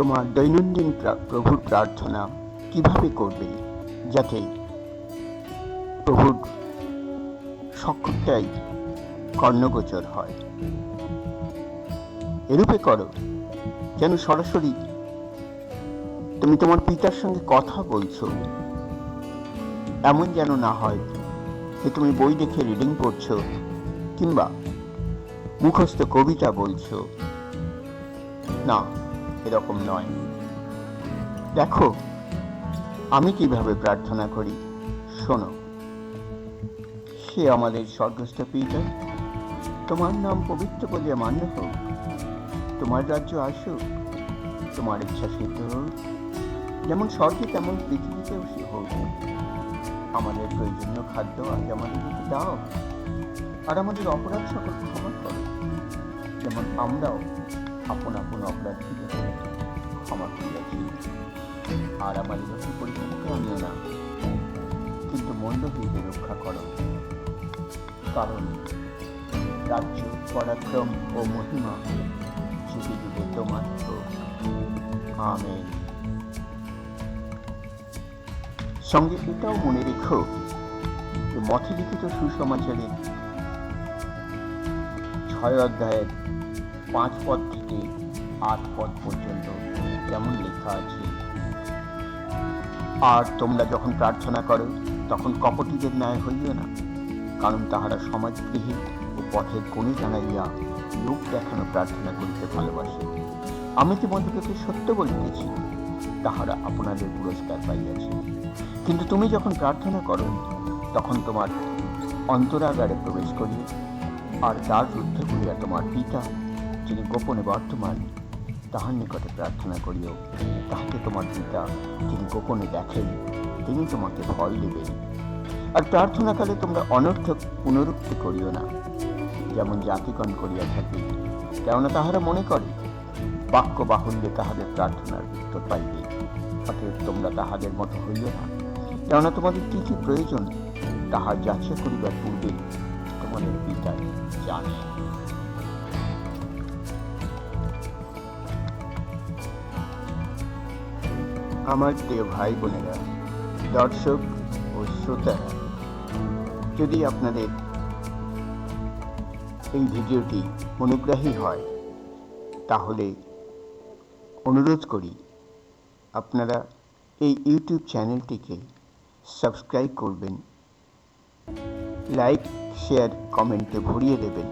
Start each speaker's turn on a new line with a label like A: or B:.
A: তোমার দৈনন্দিন প্রভুর প্রার্থনা কিভাবে করবে যাতে প্রভুর সকলটাই কর্ণগোচর হয়। এরূপে করো যেন সরাসরি তুমি তোমার পিতার সঙ্গে কথা বলছো, এমন যেন না হয় যে তুমি বই দেখে রিডিং পড়ছো কিংবা মুখস্থ কবিতা বলছো। না, এরকম নয়। দেখো আমি কিভাবে প্রার্থনা করি, শোনো। সে আমাদের স্বর্গস্থ পিতা, তোমার নাম পবিত্র বলিয়া মান্য হোক, তোমার রাজ্য আসুক, তোমার ইচ্ছা সিদ্ধ হোক, যেমন স্বর্গে তেমন পৃথিবীতেও সে হোক। আমাদের প্রয়োজনীয় খাদ্য আজ আমাদেরকে দাও, আর আমাদের অপরাধ সকল ক্ষমা করো, যেমন আমরাও আপন আপন অপরাধীদের ক্ষমা করিয়াছি। আর আমাদের অতি পরীক্ষাতে আনিও না, কিন্তু মন্দ হইতে রক্ষা করো, কারণ রাজ্য, পরাক্রম ও মহিমা যুগে যুগে তোমার হোক। আমেন। সঙ্গে এটাও মনে রেখো যে মথে লিখিত সুসমাচারের 6 অধ্যায়ের 5 পদ থেকে 8 পদ পর্যন্ত যেমন লেখা আছে, আর তোমরা যখন প্রার্থনা করো তখন কপটীদের ন্যায় হইও না, কারণ তাহারা সমাজগৃহে ও পথের কোণে দাঁড়াইয়া লোক দেখানো প্রার্থনা করিতে ভালোবাসে। আমি তোমাদিগকে সত্য বলিতেছি, তাহারা আপনাদের পুরস্কার পাইয়াছে। কিন্তু তুমি যখন প্রার্থনা করো তখন তোমার অন্তরাগারে প্রবেশ করিও, আর দ্বার রুদ্ধ করিয়া তোমার পিতা যিনি গোপনে বর্তমান তাহার নিকটে প্রার্থনা করিও। তাহাকে তোমার পিতা যিনি গোপনে দেখেন তিনি তোমাকে ফল দেবেন। আর প্রার্থনাকালে তোমরা অনর্থক পুনরুক্তি করিও না, যেমন জাতিগণ করিয়া থাকে, কেননা তাহারা মনে করে বাক্য বাহুল্যে তাহাদের প্রার্থনার উত্তর পাইবে। অতএব তোমরা তাহাদের মতো হইও না, কেননা তোমাদের কি কি প্রয়োজন তাহা যাচাই করিবার পূর্বে তোমাদের পিতা জানেন। আমার প্রিয় ভাই বোনেরা, দর্শক ও শ্রোতারা, যদি আপনাদের এই ভিডিওটি অনুগ্রাহী হয় তাহলে অনুরোধ করি আপনারা এই ইউটিউব চ্যানেলটিকে সাবস্ক্রাইব করবেন, লাইক, শেয়ার, কমেন্টে ভরিয়ে দেবেন।